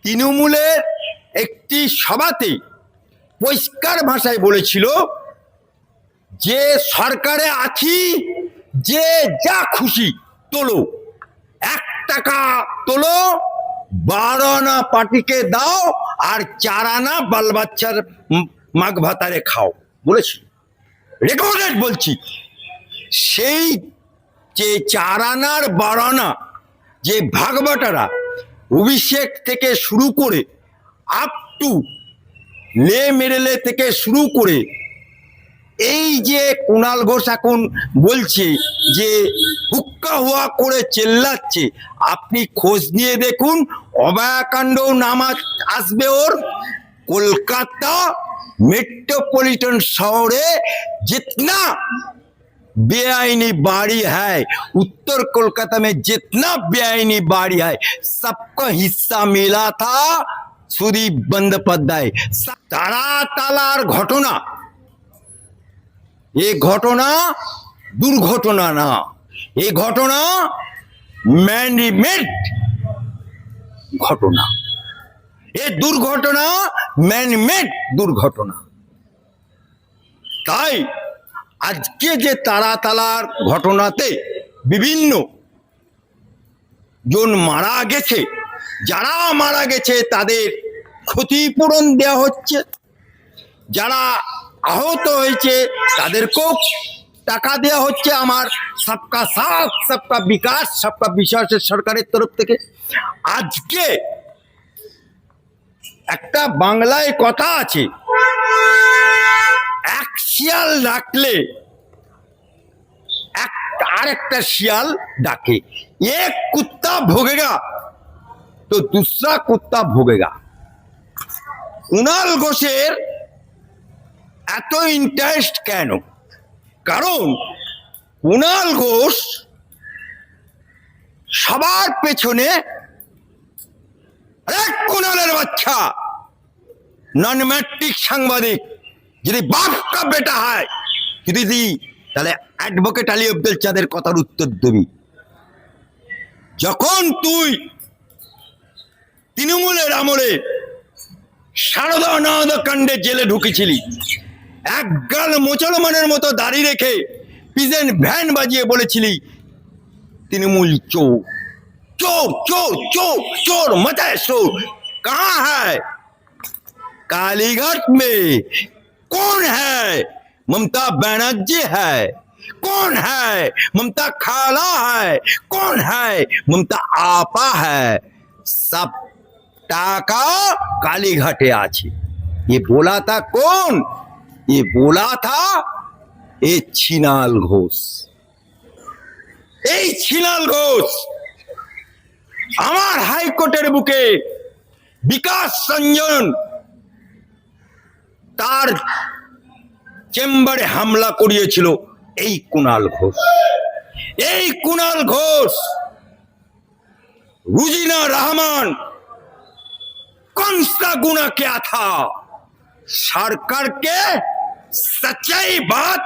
তৃণমূলের একটি সভাতে পরিষ্কার ভাষায় বলেছিল যে সরকারে আছি, যে যা খুশি তোলো, 1 টাকা তোলো, 12 আনা পার্টিকে দাও, আর 4 আনা বাল বাচ্চার মাঘ ভাতারে খাও বলেছিল। রেকর্ডেড বলছি। সেই যে 4 আনার 12 আনা যে ভাগবাটারা অভিষেক থেকে শুরু করে আপ টু লে মেরেলে থেকে শুরু করে এই যে কুণাল ঘোষ এখন বলছে যে হুক্কা হুয়া করে চেল্লাচ্ছে, আপনি খোঁজ নিয়ে দেখুন, অভয়াকাণ্ড নাম আসবে ওর। কলকাতা मेट्रोपॉलिटन शहरे जितना बेआईनी बाड़ी है, उत्तर कोलकाता में जितना बेआईनी बाड़ी है, सबका हिस्सा मिला था सुदीप बंदोपाध्याय। तारा तालार घटना, ये घटना दुर्घटना ना, ये घटना मैनमेड घटना, ये दुर्घटना मैनमेड दुर्घटना। তাই আজকে যে তারাতালার ঘটনাতে বিভিন্ন জন মারা গেছে, যারা মারা গেছে তাদের ক্ষতিপূরণ দেওয়া হচ্ছে, যারা আহত হয়েছে তাদেরকেও টাকা দেওয়া হচ্ছে। আমার সবকা সাথ সবকা বিকাশ সবকা বিশ্বাসের সরকারের তরফ থেকে। আজকে একটা বাংলায় কথা আছে, এক শিয়াল ডাকলে আর একটা শিয়াল ডাকে, এক কুত্তা ভোগেগা তো দুসরা কুত্তা ভোগেগা। কুণাল ঘোষের এত ইন্টারেস্ট কেন? কারণ কুণাল ঘোষ সবার পেছনে কুণালের বাচ্চা নন मैट्रिक সাংবাদিক, যদি বাপ কা বেটা হয়, যদি তাহলে অ্যাডভোকেট আলী আব্দুল চাঁদের কথার উত্তর দিবি। যখন তুই তৃণমূলের আমলে সারদা অনাদা কাণ্ডে জেলে ঢুকেছিলি, একগাল মুসলমানের মতো দাড়ি রেখে পিজেন ভ্যান বাজিয়ে বলেছিলি তৃণমূল চোর चोर चोर चोर चोर मचा है शोर। कहाँ है? कालीघाट में। कौन है? ममता बनर्जी है। कौन है? ममता खाला है। कौन है? ममता आपा है। सब टाका कालीघाटे आछे। ये बोला था कौन? ये बोला था ये छिनाल घोष। এই ছিনাল ঘোষ আমার হাইকোর্টের বুকে বিকাশ রঞ্জন তার চেম্বারে হামলা করিয়েছিল এই কুণাল ঘোষ। এই কুণাল ঘোষ রুজিনা রহমান কौन-सा गुना क्या था? सरकार के सच्चाई बात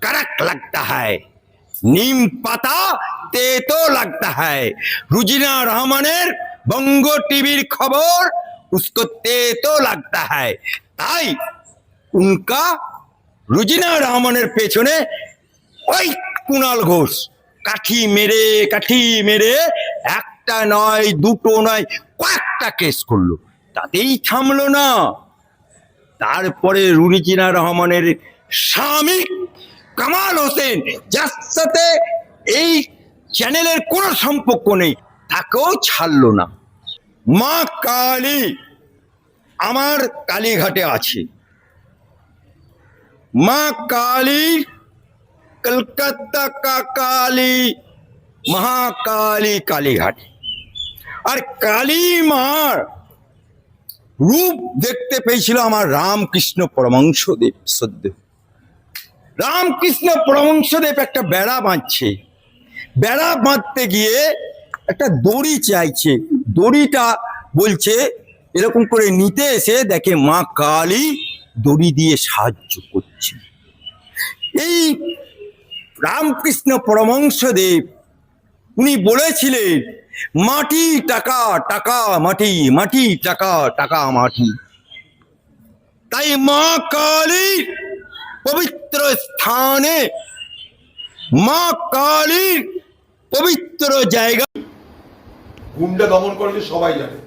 कड़क लगता है, नीम पता तेतो लगता है। रुजिना रहमाনের বঙ্গ টিভির খবর उसको तेतो लगता है। তাই उनका রুজিনা রহমানের পেছনে ওই কুণাল ঘোষ কাঠি মেরে একটা নয় দুটো নয় কয়েকটা কেস করলো, তাতেই থামলো না। তারপরে রুজিনা রহমানের স্বামী কামাল হোসেন, যার সাথে এই চ্যানেলের কোনো সম্পর্ক নেই, তাকেও ছাড়লো না। মা কালী আমার কালীঘাটে আছে। মা কালী কলকাতা কা কালী মহাকালী কালীঘাটে। আর কালী মার রূপ দেখতে পেয়েছিল আমার রামকৃষ্ণ পরমহংসদেব সদ্য। রামকৃষ্ণ পরমহংসদেব একটা বেড়া বাঁধছে, বেড়া বাঁধতে গিয়ে একটা দড়ি চাইছে, দড়িটা বলছে এরকম করে নিতে এসে দেখে মা কালী দড়ি দিয়ে সাহায্য করছে। এই রামকৃষ্ণ পরমহংসদেব উনি বলেছিলেন মাটি টাকা, টাকা মাটি, মাটি টাকা, টাকা মাটি। তাই মা কালীর পবিত্র স্থানে, মা কালীর পবিত্র জায়গা। গুন্ডা দমন করেছে সবাই জানে,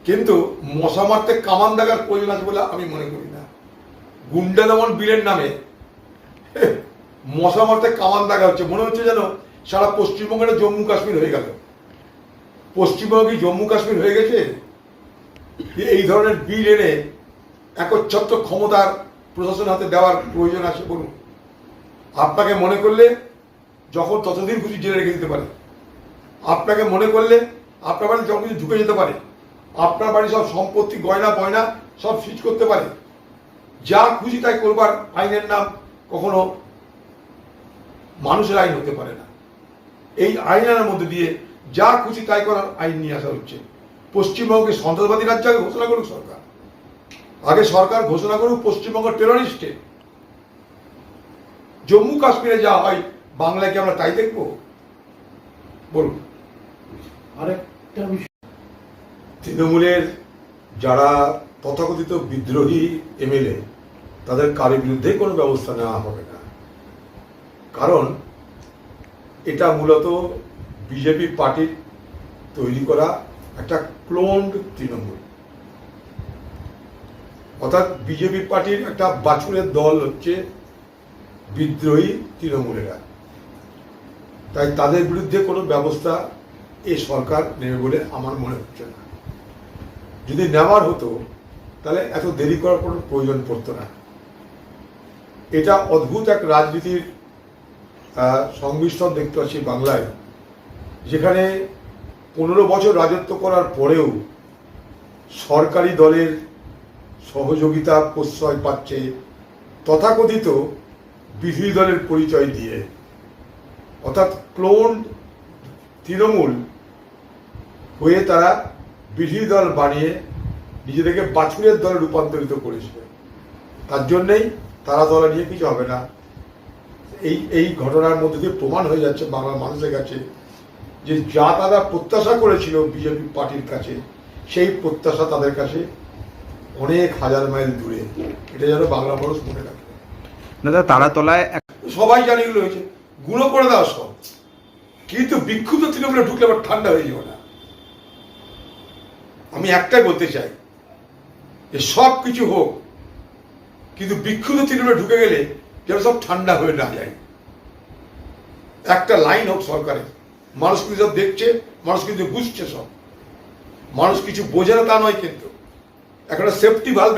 কিন্তু মশা মারতে কামান দাগার প্রয়োজন আছে বলে আমি মনে করি না। গুন্ডা দমন বিলের নামে মশা মারতে কামান দাগা হচ্ছে, মনে হচ্ছে যেন সারা পশ্চিমবঙ্গের জম্মু কাশ্মীর হয়ে গেল। পশ্চিমবঙ্গ কি জম্মু কাশ্মীর হয়ে গেছে? এই ধরনের বিল এনে একচ্ছত্র ক্ষমতার প্রশাসন হাতে দেওয়ার প্রয়োজন আছে বলুন? আপনাকে মনে করলে যখন ততদিন খুশি জেলে রেখে দিতে পারে, আপনাকে মনে করলে আপনার বাড়ি যখন কিছু ঢুকে যেতে পারে, আপনার বাড়ি সব সম্পত্তি গয়না গয়না সব সিজ করতে পারে। যা খুশি তাই করবার আইনের নাম কখনো মানুষের আইন হতে পারে না। এই আইনের মধ্যে দিয়ে যা খুশি তাই করার আইন নিয়ে আসা হচ্ছে। পশ্চিমবঙ্গকে সন্ত্রাসবাদী রাজ্য আগে ঘোষণা করুক সরকার, আগে সরকার ঘোষণা করুক পশ্চিমবঙ্গ টেররিস্টে। জম্মু কাশ্মীরে যা হয় বাংলায় কি আমরা তাই দেখবো বলুন? আরেকটা বিষয়, তৃণমূলের যারা তথাকথিত বিদ্রোহী এমএলএ তাদের কারোর বিরুদ্ধে কোনো ব্যবস্থা নেওয়া হবে না, কারণ এটা মূলত বিজেপি পার্টির তৈরি করা একটা ক্লোনড তৃণমূল। অর্থাৎ বিজেপি পার্টির একটা বাছুরের দল হচ্ছে বিদ্রোহী তৃণমূলেরা। তাই তাদের বিরুদ্ধে কোনো ব্যবস্থা এই সরকার নেবে বলে আমার মনে হচ্ছে না। যদি নেওয়ার হতো তাহলে এত দেরি করার কোনো প্রয়োজন পড়তো না। এটা অদ্ভুত এক রাজনীতির সংমিশ্রণ দেখতে পাচ্ছি বাংলায়, যেখানে 15 বছর রাজত্ব করার পরেও সরকারি দলের সহযোগিতা প্রশ্রয় পাচ্ছে তথাকথিত বিরোধী দলের পরিচয় দিয়ে। অর্থাৎ ক্লোন তৃণমূল হয়ে তারা বিরোধী দল বানিয়ে নিজেদেরকে বাছুরের দলে রূপান্তরিত করেছে। তার জন্যেই তারা দলে নিয়ে কিছু হবে না। এই ঘটনার মধ্যে দিয়ে প্রমাণ হয়ে যাচ্ছে বাংলার মানুষের কাছে যে যা তারা প্রত্যাশা করেছিল বিজেপি পার্টির কাছে, সেই প্রত্যাশা তাদের কাছে অনেক হাজার মাইল দূরে। এটা যেন বাংলা মানুষ মনে রাখে। দাদা তারাতলায় সবাই জানি এগুলো হয়েছে, গুঁড়ো করে দেওয়া সব, কিন্তু বিক্ষুব্ধ তৃণমূলে ঢুকলে আবার ঠান্ডা হয়ে যাবে না। আমি একটাই বলতে চাই যে সব কিছু হোক, কিন্তু বিক্ষুব্ধ তৃণমূলে ঢুকে গেলে যেন সব ঠান্ডা হয়ে না যায়। একটা লাইন হোক সরকারের, মানুষ কিন্তু সব দেখছে, মানুষ কিন্তু বুঝছে, সব মানুষ কিছু বোঝে না তা নয়, কিন্তু একটা সেফটি ভালভ